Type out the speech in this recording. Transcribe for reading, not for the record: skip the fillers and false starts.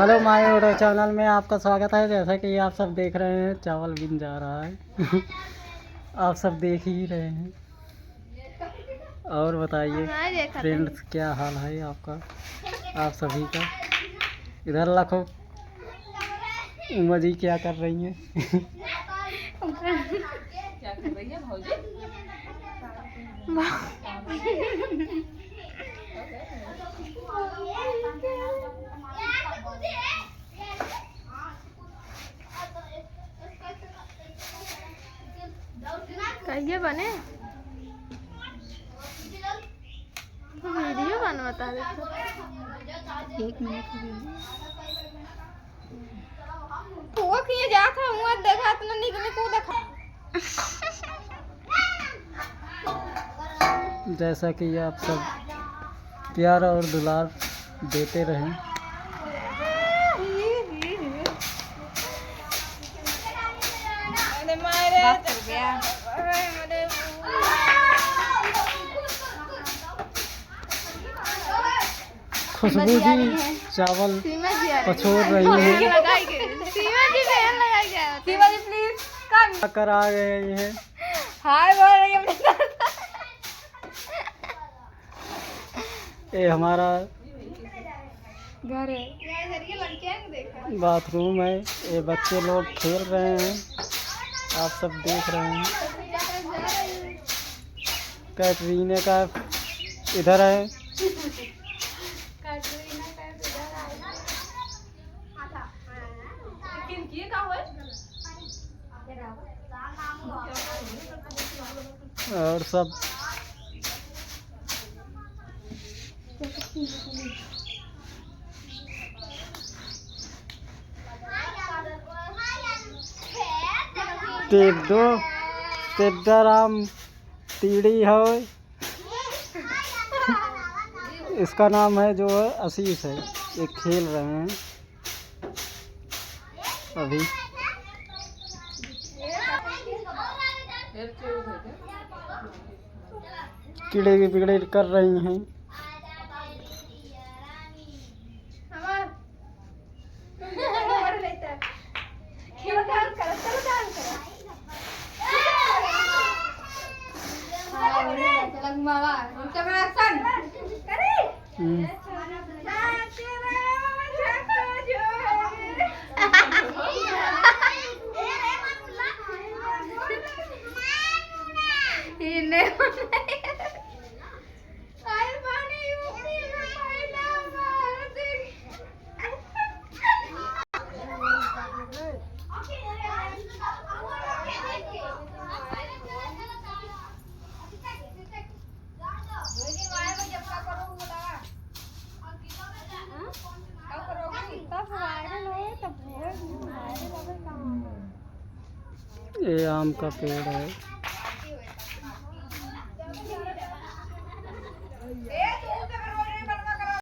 Hello my YouTube channel में आपका स्वागत है। जैसा कि आप सब देख रहे हैं चावल बिन जा रहा है आप सब देख ही रहे हैं। और बताइए फ्रेंड्स, क्या हाल है आपका, आप सभी का। इधर रखो। उमा जी क्या कर रही हैं क्या कर रही है भौजी? कहिए बने वीडियो बन बता देते 1 मिनट की वीडियो वो किए जात है मुंह देखा इतना निकले को देखा। जैसा कि आप सब प्यार और दुलार देते रहें। खुशबू जी चावल पछोड़ रही है। कर आ गए हैं। हाय बोल रही है। ये हमारा घर है, बाथरूम है। ये बच्चे लोग खेल रहे हैं, आप सब देख रहे हैं। कैटरीना का इधर है। और सब राम तीड़ी है। इसका नाम है जो है आशीष है। ये खेल रहे हैं अभी। कीड़े की पिगड़े कर रही हैं। ये आम का पेड़ है।